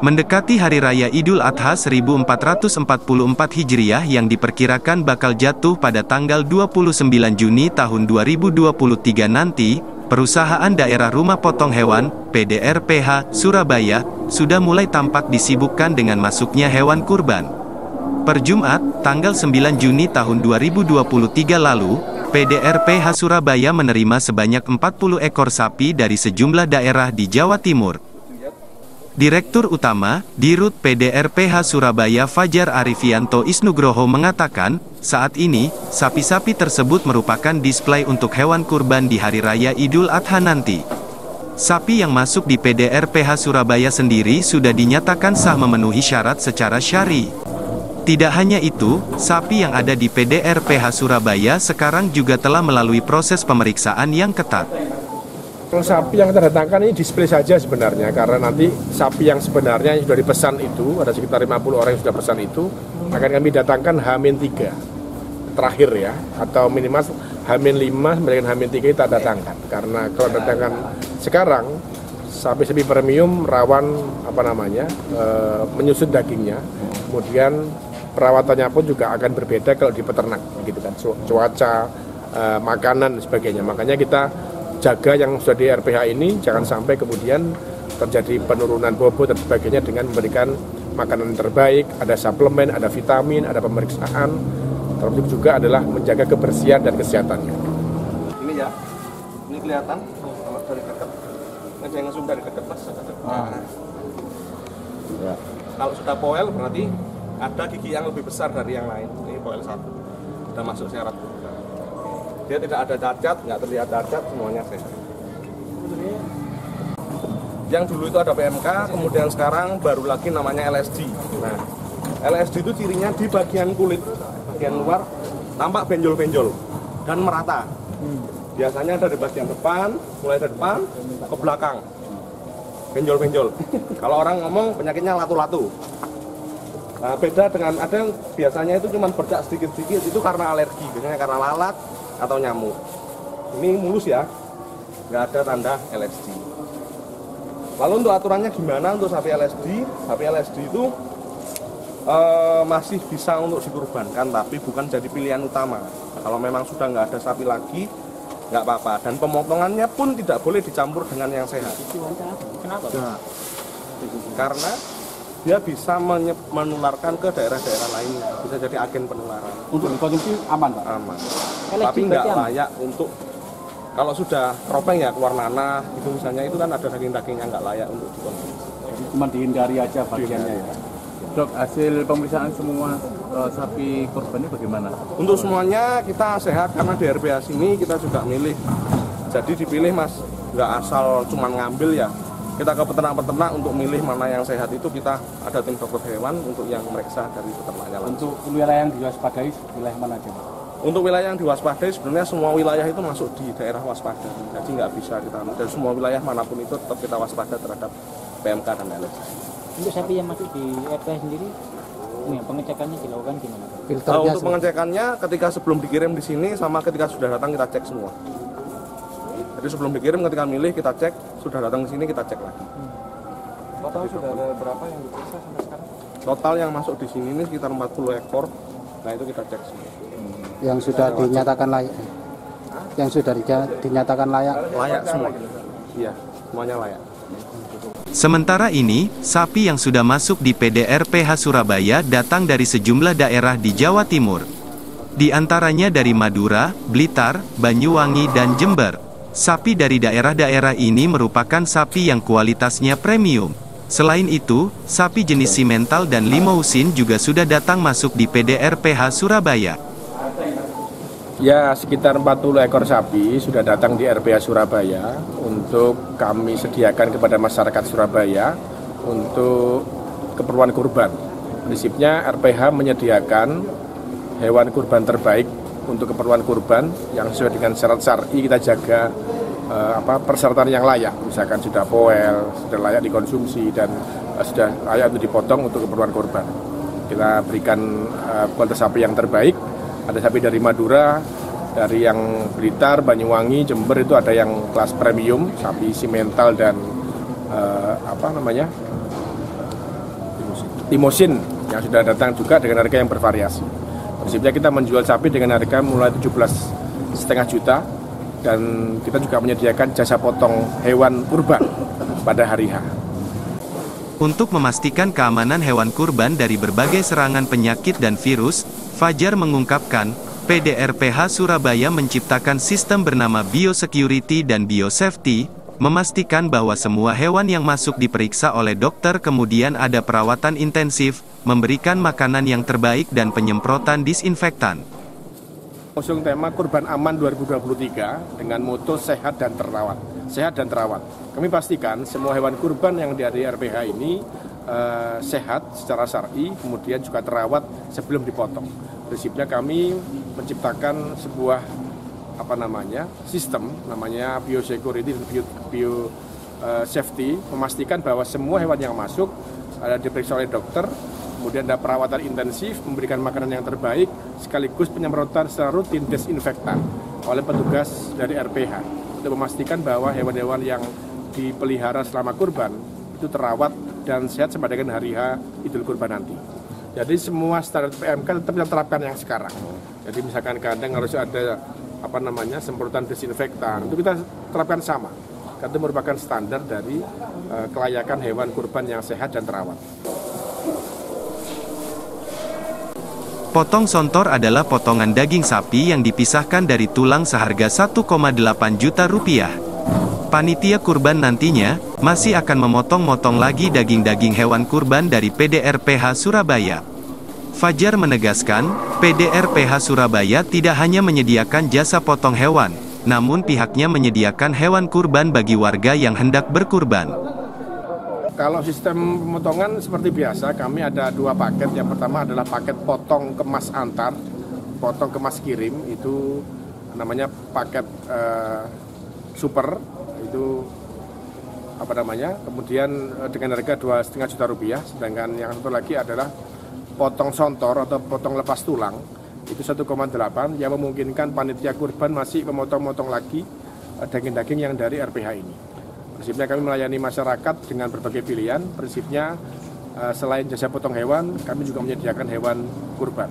Mendekati Hari Raya Idul Adha 1444 Hijriah yang diperkirakan bakal jatuh pada tanggal 29 Juni tahun 2023 nanti, Perusahaan Daerah Rumah Potong Hewan, PDRPH, Surabaya, sudah mulai tampak disibukkan dengan masuknya hewan kurban. Per Jumat, tanggal 9 Juni tahun 2023 lalu, PDRPH Surabaya menerima sebanyak 40 ekor sapi dari sejumlah daerah di Jawa Timur. Direktur Utama, Dirut PDRPH Surabaya Fajar Arifianto Isnugroho mengatakan, saat ini, sapi-sapi tersebut merupakan display untuk hewan kurban di Hari Raya Idul Adha nanti. Sapi yang masuk di PDRPH Surabaya sendiri sudah dinyatakan sah memenuhi syarat secara syar'i. Tidak hanya itu, sapi yang ada di PDRPH Surabaya sekarang juga telah melalui proses pemeriksaan yang ketat. Kalau sapi yang kita datangkan ini display saja sebenarnya, karena nanti sapi yang sebenarnya yang sudah dipesan itu, ada sekitar 50 orang yang sudah pesan itu, akan kami datangkan H-3 terakhir ya, atau minimal H-5 dengan H-3 kita datangkan. Karena kalau datangkan sekarang, sapi-sapi premium rawan menyusut dagingnya, kemudian perawatannya pun juga akan berbeda kalau di peternak, gitu kan, cuaca, makanan dan sebagainya. Makanya kita jaga yang sudah di RPH ini, jangan sampai kemudian terjadi penurunan bobot dan sebagainya dengan memberikan makanan terbaik, ada suplemen, ada vitamin, ada pemeriksaan, termasuk juga adalah menjaga kebersihan dan kesehatannya. Ini ya, ini kelihatan kalau dari dekat, ini yang zoom dari dekat mas. Ya. Kalau sudah poel berarti ada gigi yang lebih besar dari yang lain. Ini poel 1, sudah masuk syarat. Dia tidak ada cacat, nggak terlihat cacat, semuanya sehat. Yang dulu itu ada PMK, kemudian sekarang baru lagi namanya LSD. Nah, LSD itu cirinya di bagian kulit, bagian luar tampak benjol-benjol dan merata. Biasanya dari bagian depan, mulai dari depan ke belakang, benjol-benjol. Kalau orang ngomong penyakitnya latu-latu. Nah, beda dengan ada yang biasanya itu cuma bercak sedikit-sedikit, itu karena alergi, biasanya karena lalat atau nyamuk. Ini mulus ya, nggak ada tanda LSD. Lalu untuk aturannya gimana untuk sapi LSD? Sapi LSD itu masih bisa untuk dikurbankan, tapi bukan jadi pilihan utama. Kalau memang sudah nggak ada sapi lagi, nggak apa-apa. Dan pemotongannya pun tidak boleh dicampur dengan yang sehat. Kenapa? Nah, karena dia bisa menularkan ke daerah-daerah lainnya, bisa jadi agen penularan. Untuk dikonsumsi aman, Pak? Aman. Tapi nggak layak untuk, kalau sudah kropeng ya keluar nanah, itu misalnya itu kan ada daging-daging yang nggak layak untuk dikonsumsi. Jadi cuma dihindari aja bagiannya ya. Dok, hasil pemeriksaan semua sapi korban ini bagaimana? Untuk semuanya kita sehat, karena di RPH sini kita juga milih. Jadi dipilih mas, nggak asal cuma ngambil ya. Kita ke peternak-peternak untuk milih mana yang sehat, itu kita ada tim dokter hewan untuk yang meriksa dari peternaknya. Untuk wilayah yang diwaspadai, wilayah mana aja? Untuk wilayah yang diwaspadai sebenarnya semua wilayah itu masuk di daerah waspada. Jadi nggak bisa kita, dari semua wilayah manapun itu tetap kita waspada terhadap PMK dan LSD. Untuk sapi yang masuk di RPH sendiri, pengecekannya dilakukan gimana? Untuk pengecekannya ketika sebelum dikirim di sini sama ketika sudah datang kita cek semua. Jadi sebelum dikirim ketika milih kita cek, sudah datang ke sini kita cek lagi. Total sudah ada berapa yang diperiksa sampai sekarang? Total yang masuk di sini ini sekitar 40 ekor. Nah itu kita cek semua. Yang sudah dinyatakan layak. Yang sudah dinyatakan layak. Layak semua. Iya, semuanya layak. Sementara ini, sapi yang sudah masuk di PDRPH Surabaya datang dari sejumlah daerah di Jawa Timur. Di antaranya dari Madura, Blitar, Banyuwangi dan Jember. Sapi dari daerah-daerah ini merupakan sapi yang kualitasnya premium. Selain itu, sapi jenis simental dan limousin juga sudah datang masuk di PDRPH Surabaya. Ya, sekitar 40 ekor sapi sudah datang di RPH Surabaya untuk kami sediakan kepada masyarakat Surabaya untuk keperluan kurban. Prinsipnya RPH menyediakan hewan kurban terbaik untuk keperluan kurban yang sesuai dengan syarat syar'i. Kita jaga persyaratan yang layak, misalkan sudah poel, sudah layak dikonsumsi dan sudah layak untuk dipotong untuk keperluan kurban. Kita berikan kualitas sapi yang terbaik. Ada sapi dari Madura, dari yang Blitar, Banyuwangi, Jember itu ada yang kelas premium, sapi simental dan Limosin yang sudah datang juga dengan harga yang bervariasi. Prinsipnya kita menjual sapi dengan harga mulai 17,5 juta dan kita juga menyediakan jasa potong hewan kurban pada hari H. Untuk memastikan keamanan hewan kurban dari berbagai serangan penyakit dan virus, Fajar mengungkapkan, PDRPH Surabaya menciptakan sistem bernama Biosecurity dan Biosafety, memastikan bahwa semua hewan yang masuk diperiksa oleh dokter kemudian ada perawatan intensif, memberikan makanan yang terbaik dan penyemprotan disinfektan. Usung tema Kurban Aman 2023 dengan moto sehat dan terawat. Sehat dan terawat. Kami pastikan semua hewan kurban yang dari RPH ini sehat secara syar'i, kemudian juga terawat sebelum dipotong. Prinsipnya kami menciptakan sebuah sistem namanya biosecurity dan biosafety, memastikan bahwa semua hewan yang masuk diperiksa oleh dokter, kemudian ada perawatan intensif, memberikan makanan yang terbaik, sekaligus penyemprotan secara rutin desinfektan oleh petugas dari RPH untuk memastikan bahwa hewan-hewan yang dipelihara selama kurban itu terawat dan sehat sampai dengan hari H Idul Kurban nanti. Jadi semua standar PMK tetap kita terapkan yang sekarang. Jadi misalkan kandang harus ada semprotan desinfektan, itu kita terapkan sama. Karena itu merupakan standar dari kelayakan hewan kurban yang sehat dan terawat. Potong sontor adalah potongan daging sapi yang dipisahkan dari tulang seharga 1,8 juta rupiah. Panitia kurban nantinya masih akan memotong-motong lagi daging-daging hewan kurban dari PDRPH Surabaya. Fajar menegaskan, PDRPH Surabaya tidak hanya menyediakan jasa potong hewan, namun pihaknya menyediakan hewan kurban bagi warga yang hendak berkurban. Kalau sistem pemotongan seperti biasa, kami ada 2 paket. Yang pertama adalah paket potong kemas antar, potong kemas kirim, itu namanya paket super, itu kemudian dengan harga 2,5 juta rupiah. Sedangkan yang satu lagi adalah potong sontor atau potong lepas tulang, itu 1,8, yang memungkinkan panitia kurban masih memotong-motong lagi daging-daging yang dari RPH ini. Prinsipnya kami melayani masyarakat dengan berbagai pilihan. Prinsipnya selain jasa potong hewan, kami juga menyediakan hewan kurban.